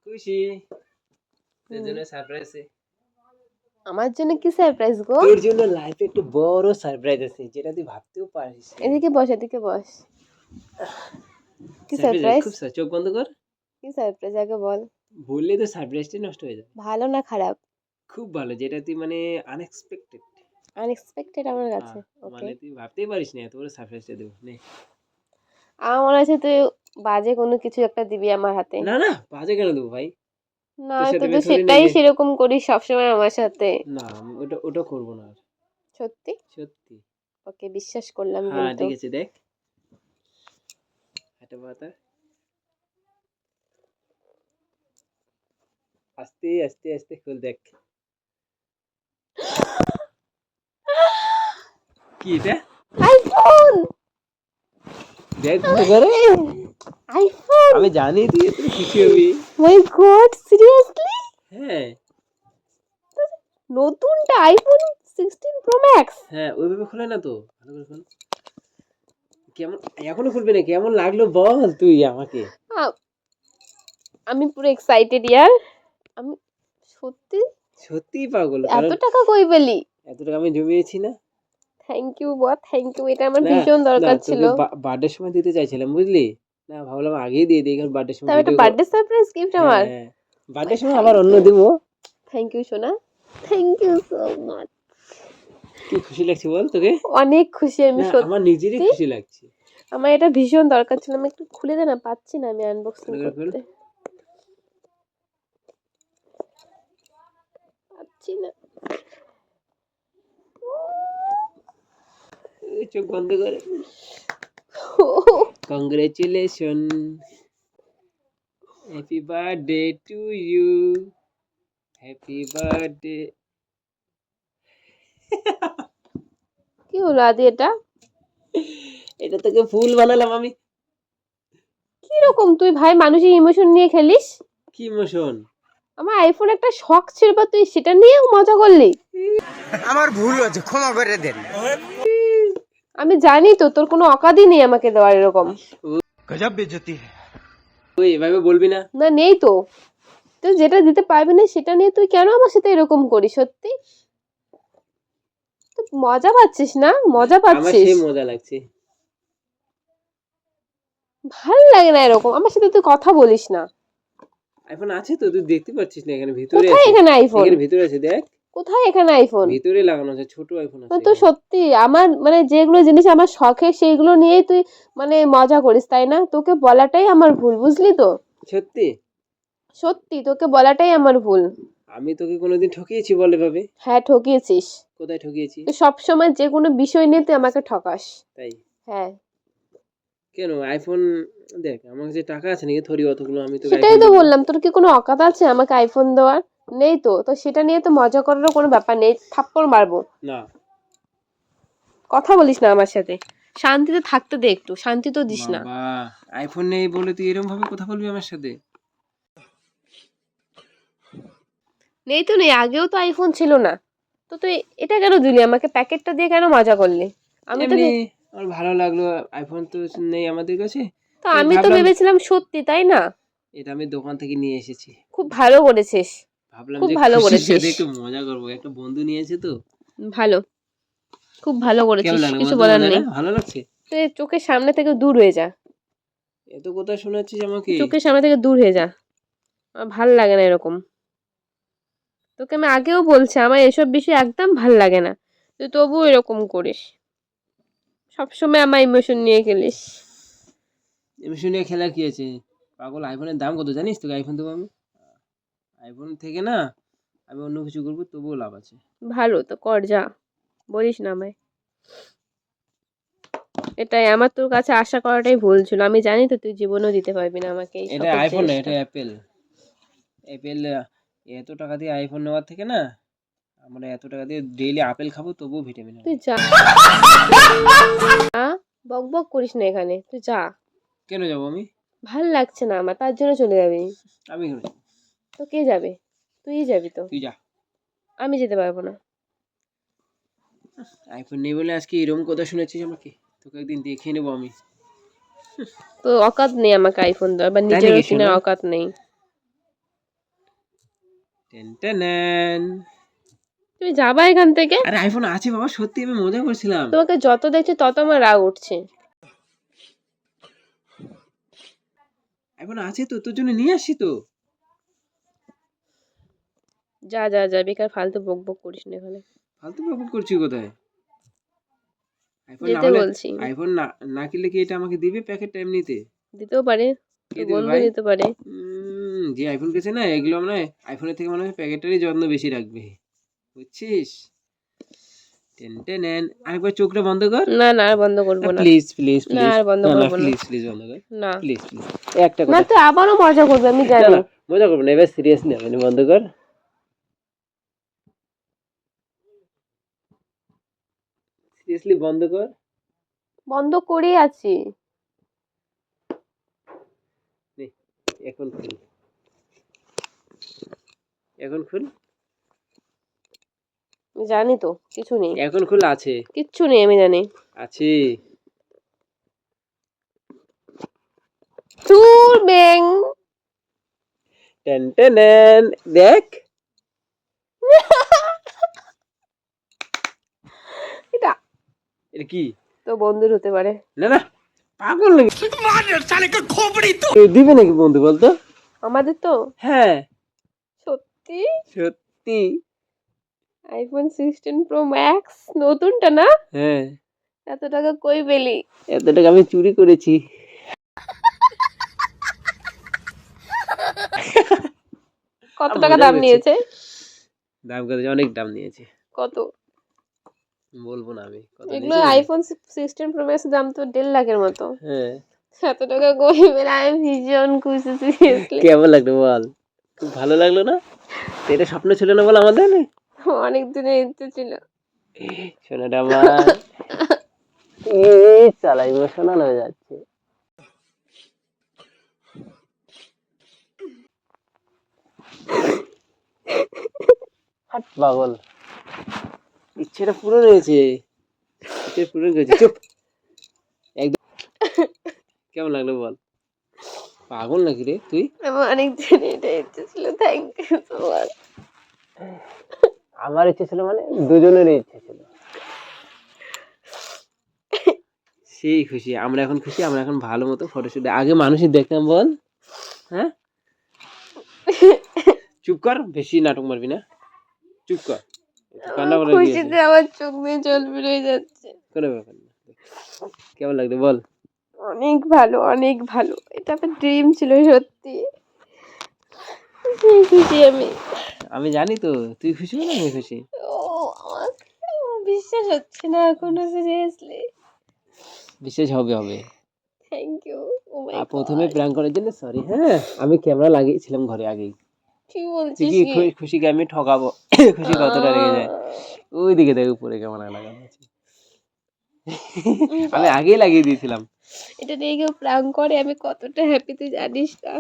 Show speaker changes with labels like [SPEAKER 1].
[SPEAKER 1] খুশি তোর জন্য সারপ্রাইজ আছে।
[SPEAKER 2] আমার জন্য কি সারপ্রাইজ গো?
[SPEAKER 1] তোর জন্য লাইফে একটু বড় সারপ্রাইজ আছে যেটা তুই ভাবতেও পারিস না।
[SPEAKER 2] এদিকে বস, এদিকে বস। কি
[SPEAKER 1] সারপ্রাইজ
[SPEAKER 2] সারপ্রাইজ?
[SPEAKER 1] খুব চোখ বন্ধ কর।
[SPEAKER 2] কি সারপ্রাইজ আগে বল।
[SPEAKER 1] বললে তো সারপ্রাইজটাই নষ্ট হয়ে যাবে।
[SPEAKER 2] ভালো না খারাপ?
[SPEAKER 1] খুব ভালো, যেটা তুই মানে আনএক্সপেক্টেড।
[SPEAKER 2] আনএক্সপেক্টেড আমার কাছে। ওকে।
[SPEAKER 1] মানে তুই ভাবতেই পারিস না এত বড় সারপ্রাইজটা দেবো। নে।
[SPEAKER 2] আমার মনে আছে তুই বাজে কোনো কিছু একটা দিবি আমার হাতে।
[SPEAKER 1] না না, বাজে কেন দেবো ভাই?
[SPEAKER 2] না,
[SPEAKER 1] তোর
[SPEAKER 2] তো
[SPEAKER 1] সাথে
[SPEAKER 2] তুই
[SPEAKER 1] থোড়ি না
[SPEAKER 2] সেটাই
[SPEAKER 1] যে
[SPEAKER 2] সেরকম করিস সবসময় আমার সাথে।
[SPEAKER 1] না, ওটা ওটা করবো না আর।
[SPEAKER 2] সত্যি?
[SPEAKER 1] সত্যি।
[SPEAKER 2] ওকে, বিশ্বাস করলাম
[SPEAKER 1] হ্যাঁ
[SPEAKER 2] কিন্তু।
[SPEAKER 1] ঠিক আছে, দেখ একটা কথা। আস্তে আস্তে আস্তে খুল, দেখ কি এটা।
[SPEAKER 2] আইফোন।
[SPEAKER 1] দেখ ভালো করে।
[SPEAKER 2] আইফোন।
[SPEAKER 1] আমি জানি তুই এত খুশি হবি।
[SPEAKER 2] মাই গড, সিরিয়াসলি?
[SPEAKER 1] হ্যাঁ
[SPEAKER 2] নতুনটা আইফোন 16 প্রো ম্যাক্স?
[SPEAKER 1] হ্যাঁ, ওইভাবে খোলে না তো, ভালো করে খোল। কেমন এখনো খুলবি না? কেমন লাগলো বল তুই আমাকে।
[SPEAKER 2] আমি পুরো এক্সাইটেড ইয়ার। আমি সত্যি
[SPEAKER 1] সত্যি পাগল,
[SPEAKER 2] এত
[SPEAKER 1] কারণ
[SPEAKER 2] টাকা কই পেলি?
[SPEAKER 1] এত টাকা আমি জমিয়েছি না।
[SPEAKER 2] Thank you boss, thank you, এটা আমার
[SPEAKER 1] না
[SPEAKER 2] ভীষণ
[SPEAKER 1] না,
[SPEAKER 2] দরকার ছিল।
[SPEAKER 1] তোকে বার্থডের সময় দিতে চাইছিলাম বুঝলি, না ভাবলাম আগেই দিয়ে দিই, কারণ বার্থডের সময়
[SPEAKER 2] তাও এটা
[SPEAKER 1] ভিডিও।
[SPEAKER 2] বার্থডে সারপ্রাইজ গিফট আমার।
[SPEAKER 1] হ্যাঁ, বার্থডের সময় আবার অন্য দিব।
[SPEAKER 2] থ্যাংক ইউ সোনা, থ্যাংক ইউ সো মাচ।
[SPEAKER 1] কি খুশি লাগছে বল তোকে?
[SPEAKER 2] অনেক খুশি আমি
[SPEAKER 1] না, আমার
[SPEAKER 2] সত্যি।
[SPEAKER 1] নিজেরই খুশি লাগছে।
[SPEAKER 2] আমার এটা ভীষণ দরকার ছিল, আমি একটু খুলে দে না, পাচ্ছি না আমি আনবক্সিং
[SPEAKER 1] ভালো করে খোল।
[SPEAKER 2] করতে পাচ্ছি না।
[SPEAKER 1] এই চোখ বন্ধ করে। Congratulation, happy birthday to you, happy birthday.
[SPEAKER 2] কি হলো আদি এটা?
[SPEAKER 1] এটা তোকে ফুল বানালাম আমি।
[SPEAKER 2] কি রকম তুই ভাই মানুষের ইমোশন নিয়ে খেলিস?
[SPEAKER 1] কি ইমোশন?
[SPEAKER 2] আমার আইফোন একটা শখ ছিল বা তুই সেটা নিয়েও মজা করলি?
[SPEAKER 3] আমার ভুল হয়েছে, ক্ষমা করে দেন।
[SPEAKER 2] আমি জানি তো তোর কোনো অকাতই নেই আমাকে দেওয়ার এরকম।
[SPEAKER 3] গজব বেজতি।
[SPEAKER 1] তুই এভাবে বলবি না।
[SPEAKER 2] না, নেই তো। তুই যেটা দিতে পারবি না সেটা নিয়ে তুই কেন আমার সাথে এরকম করিস? সত্যি তুই মজা পাচ্ছিস না? মজা
[SPEAKER 1] আমার
[SPEAKER 2] পাচ্ছিস?
[SPEAKER 1] সেই মজা লাগছে।
[SPEAKER 2] ভাল লাগে না এরকম, আমার সাথে তুই কথা বলিস না।
[SPEAKER 1] আইফোন আছে তো, তুই দেখতে পাচ্ছিস না? এখানে ভিতরে
[SPEAKER 2] কোথায়
[SPEAKER 1] আছে।
[SPEAKER 2] এখানে আইফোন?
[SPEAKER 1] এখানে ভিতরে আছে, দেখ।
[SPEAKER 2] কোথায় এখানে আইফোন?
[SPEAKER 1] ভিতরে লাগানো আছে, ছোট আইফোন আছে
[SPEAKER 2] তো
[SPEAKER 1] এখানে।
[SPEAKER 2] সত্যি আমার মানে যেগুলো জিনিস আমার শখের সেইগুলো নিয়েই তুই মানে মজা করিস, তাই না? তোকে বলাটাই আমার ভুল, বুঝলি তো?
[SPEAKER 1] সত্যি?
[SPEAKER 2] সত্যি তোকে বলাটাই আমার ভুল।
[SPEAKER 1] আমি তোকে কোনোদিন ঠকিয়েছি বল এভাবে?
[SPEAKER 2] হ্যাঁ, ঠকিয়েছিস।
[SPEAKER 1] কোথায় ঠকিয়েছি?
[SPEAKER 2] তুই সবসময় যে কোনো বিষয় নিয়ে তুই আমাকে ঠকাস।
[SPEAKER 1] তাই?
[SPEAKER 2] হ্যাঁ,
[SPEAKER 1] কেন আইফোন? দেখ আমার কাছে টাকা আছে নাকি থরি অতগুলো আমি তোকে
[SPEAKER 2] সেটাই
[SPEAKER 1] আইফোন
[SPEAKER 2] তো
[SPEAKER 1] দেবো?
[SPEAKER 2] বললাম, তোর কি কোনো অকাত আছে আমাকে আইফোন দেওয়ার? নেই তো। তো সেটা নিয়ে তো মজা করারও কোনো ব্যাপার নেই, থাপ্পড় মারবো।
[SPEAKER 1] না
[SPEAKER 2] কথা বলিস না আমার সাথে, শান্তিতে থাকতে দে, একটু শান্তি তো দিস না।
[SPEAKER 1] বাবা, আইফোন নেই বলে তুই এরকম ভাবে কথা বলবি আমার সাথে?
[SPEAKER 2] নেই তো নেই, আগেও তো আইফোন ছিল না। তো তুই এটা কেন দিলি আমাকে? প্যাকেটটা দিয়ে কেন মজা করলি? আমি তো
[SPEAKER 1] এমনি আমার ভালো লাগলো, আইফোন তো নেই আমাদের কাছে।
[SPEAKER 2] তো
[SPEAKER 1] তাই
[SPEAKER 2] আমি তো
[SPEAKER 1] ভাবলাম
[SPEAKER 2] ভেবেছিলাম সত্যি, তাই না?
[SPEAKER 1] এটা আমি দোকান থেকে নিয়ে এসেছি।
[SPEAKER 2] খুব ভালো করেছিস,
[SPEAKER 1] ভাবলাম
[SPEAKER 2] খুব
[SPEAKER 1] যে
[SPEAKER 2] ভালো
[SPEAKER 1] খুশির
[SPEAKER 2] করেছিস।
[SPEAKER 1] সাথে একটু মজা করবো, একটা বন্ধু নিয়েছে তো।
[SPEAKER 2] ভালো, খুব ভালো
[SPEAKER 1] কেমন
[SPEAKER 2] করেছিস,
[SPEAKER 1] লাগলো
[SPEAKER 2] কিছু
[SPEAKER 1] বলতো?
[SPEAKER 2] বলার
[SPEAKER 1] মজা না?
[SPEAKER 2] নেই।
[SPEAKER 1] ভালো লাগছে?
[SPEAKER 2] তুই চোখের সামনে থেকে দূর হয়ে যা,
[SPEAKER 1] এত কথা শোনাচ্ছিস আমাকে?
[SPEAKER 2] চোখের সামনে থেকে দূর হয়ে যা, আমার ভাল লাগে না এরকম। তোকে আমি আগেও বলছি আমার এসব বিষয় একদম ভাল লাগে না, তুই তবুও এরকম করিস, সবসময় আমার ইমোশন নিয়ে খেলিস।
[SPEAKER 1] এমনি শুনে খেলার কি আছে? পাগল, আইফোনের দাম কত জানিস? তোকে আইফোন দেবো আমি। আইফোন থেকে না আমি অন্য কিছু করবো, তবুও লাভ আছে।
[SPEAKER 2] ভালো তো কর, যা, বলিস না আমায়। এটাই আমার তোর কাছে আশা করাটাই ভুল ছিল, আমি জানি তো তুই জীবনেও দিতে পারবি না আমাকে এই
[SPEAKER 1] এটা
[SPEAKER 2] শখের
[SPEAKER 1] আইফোন না, এটা
[SPEAKER 2] জিনিসটা।
[SPEAKER 1] অ্যাপেল। অ্যাপেল। এত টাকা দিয়ে আইফোন নেওয়ার থেকে না আমরা এত টাকা দিয়ে ডেইলি আপেল খাবো, তবুও ভিটামিন হবে।
[SPEAKER 2] তুই যা, বক বক করিস না এখানে, তুই যা।
[SPEAKER 1] কেন যাবো আমি?
[SPEAKER 2] ভাল লাগছে না আমার, তার জন্য চলে যাবি?
[SPEAKER 1] আমি কেন যাবো?
[SPEAKER 2] তো কে যাবে? তুই যাবি তো।
[SPEAKER 1] তুই যা।
[SPEAKER 2] আমি যেতে পারবো না।
[SPEAKER 1] আইফোন নেই বলে আজকে এরকম কথা শুনেছিস আমাকে? তোকে একদিন দেখিয়ে নেবো আমি।
[SPEAKER 2] তো অকাত নেই আমাকে আইফোন দেওয়ার, বা
[SPEAKER 1] তাই
[SPEAKER 2] নিজেরও
[SPEAKER 1] নাকি?
[SPEAKER 2] কেনার
[SPEAKER 1] শোনা,
[SPEAKER 2] অকাত নেই।
[SPEAKER 1] Ten ten.
[SPEAKER 2] তুমি যাবা এখান থেকে?
[SPEAKER 1] আরে আইফোন আছে বাবা, সত্যি আমি মজা করছিলাম।
[SPEAKER 2] তোমাকে যত দেখছি তত আমার রাগ উঠছে।
[SPEAKER 1] আইফোন আছে তো, তোর জন্য নিয়ে আসছি তো।
[SPEAKER 2] যা যা যা, বেকার ফালতু বক বক করিস না এখানে।
[SPEAKER 1] ফালতু ব্যবহার করছি কোথায়? আইফোন না
[SPEAKER 2] যেতে
[SPEAKER 1] হলে,
[SPEAKER 2] বলছি।
[SPEAKER 1] আইফোন না না কিনলে কি এটা আমাকে দিবে প্যাকেটটা এমনিতে?
[SPEAKER 2] দিতেও পারে,
[SPEAKER 1] কে
[SPEAKER 2] তোর
[SPEAKER 1] দিবে
[SPEAKER 2] বন্ধু
[SPEAKER 1] ভাই?
[SPEAKER 2] দিতে পারে।
[SPEAKER 1] যে আইফোন কিনছে না, এগুলো মনে হয় আইফোনের থেকে মনে হয় প্যাকেটটারই যত্ন বেশি রাখবে, বুঝছিস? Ten ten. আরেকবার চোখটা বন্ধ কর।
[SPEAKER 2] না না, আর বন্ধ করবো না।
[SPEAKER 1] প্লিজ প্লিজ
[SPEAKER 2] না,
[SPEAKER 1] প্লিজ।
[SPEAKER 2] আর বন্ধ
[SPEAKER 1] না না,
[SPEAKER 2] করবো না।
[SPEAKER 1] প্লিজ প্লিজ বন্ধ কর।
[SPEAKER 2] না
[SPEAKER 1] প্লিজ প্লিজ। একটা
[SPEAKER 2] না,
[SPEAKER 1] কথা।
[SPEAKER 2] তুই আবারও মজা করবে, আমি
[SPEAKER 1] না
[SPEAKER 2] জানি।
[SPEAKER 1] না, মজা করবো না, এবার সিরিয়াসলি হবে, বন্ধ কর। সিরিয়াসলি বন্ধ কর।
[SPEAKER 2] বন্ধ করেই আছি।
[SPEAKER 1] নে, এখন খুল, এখন খুল,
[SPEAKER 2] আমি জানি তো কিছু নেই,
[SPEAKER 1] এখন খুল। আছে,
[SPEAKER 2] কিচ্ছু নেই, আমি জানি।
[SPEAKER 1] আছে।
[SPEAKER 2] চুর ব্যাং।
[SPEAKER 1] Ten ten. দেখ,
[SPEAKER 2] এটা
[SPEAKER 1] এটা কি?
[SPEAKER 2] তো বন্ধুর হতে পারে।
[SPEAKER 1] না না, পাগল নাকি? দিবে নাকি বন্ধু বলতো?
[SPEAKER 2] আমাদের তো।
[SPEAKER 1] হ্যাঁ
[SPEAKER 2] সত্যি?
[SPEAKER 1] সত্যি।
[SPEAKER 2] আইফোন 16 প্রো ম্যাক্স নতুনটা না?
[SPEAKER 1] হ্যাঁ,
[SPEAKER 2] এত টাকা কই পেলি?
[SPEAKER 1] এত টাকা আমি চুরি করেছি।
[SPEAKER 2] কত
[SPEAKER 1] আমি
[SPEAKER 2] টাকা
[SPEAKER 1] মজা
[SPEAKER 2] দাম
[SPEAKER 1] করছি।
[SPEAKER 2] নিয়েছে?
[SPEAKER 1] দাম কত? অনেক দাম নিয়েছে।
[SPEAKER 2] কত?
[SPEAKER 1] বলবো না আমি কত
[SPEAKER 2] এগুলো
[SPEAKER 1] নিয়েছে।
[SPEAKER 2] আইফোন 16 প্রো ম্যাক্স দাম তো 1.5 লাখের মতো।
[SPEAKER 1] হ্যাঁ,
[SPEAKER 2] এত টাকা কই পেলে? আমি ভীষণ খুশি সিরিয়াসলি।
[SPEAKER 1] কেমন লাগলো বল? খুব ভালো লাগলো না? তো এটা স্বপ্ন ছিল না বল আমাদের?
[SPEAKER 2] অনেক দিনের ইচ্ছে ছিল।
[SPEAKER 1] শোনাটা আমার এই চালা ইমোশনাল হয়ে যাচ্ছে। হাট পাগল, ইচ্ছেটা পূরণ হয়েছে, ইচ্ছে পূরণ করেছে। চুপ একদম। কেমন লাগলো বল? পাগল নাকি রে তুই?
[SPEAKER 2] আমার অনেক দিনের এটা ইচ্ছে ছিল। Thank you so much.
[SPEAKER 1] আমার ইচ্ছে ছিল মানে দুজনেরই ইচ্ছে ছিল। সেই খুশি আমরা এখন, খুশি আমরা এখন ভালো মতো ফটোশুট। আগে মানুষই দেখতাম বল, হ্যাঁ? চুপ কর, বেশি নাটক মারবি না, চুপ কর। একটু কান্না করে গিয়েছে,
[SPEAKER 2] খুশিতে আমার চোখ দিয়ে জল বেরোয় যাচ্ছে।
[SPEAKER 1] কোনো ব্যাপার না। কেমন লাগলো বল?
[SPEAKER 2] অনেক ভালো, অনেক ভালো। এটা আমার ড্রিম ছিল সত্যি। সেই খুশি আমি।
[SPEAKER 1] আমি জানি তো তুই খুশি হলে আমি খুশি।
[SPEAKER 2] ও আমার বিশ্বাস হচ্ছে না এখনো সিরিয়াসলি।
[SPEAKER 1] বিশেষ হবে হবে।
[SPEAKER 2] Thank you. ও মাই
[SPEAKER 1] প্রথমে
[SPEAKER 2] গড।
[SPEAKER 1] প্র্যাঙ্ক করার জন্য সরি। হ্যাঁ, আমি ক্যামেরা লাগিয়েছিলাম ঘরে আগেই।
[SPEAKER 2] কি
[SPEAKER 1] তুই
[SPEAKER 2] বলছিস
[SPEAKER 1] কি
[SPEAKER 2] কি?
[SPEAKER 1] খুশিকে আমি ঠকাবো? খুশি কতটা রেগে যায়। ওই দিকে দেখ, উপরে ক্যামেরা লাগানো আছে। আমি আগেই লাগিয়ে দিয়েছিলাম।
[SPEAKER 2] এটা নিয়ে কেউ প্র্যাঙ্ক করে আমি কতটা হ্যাপি তুই জানিস না।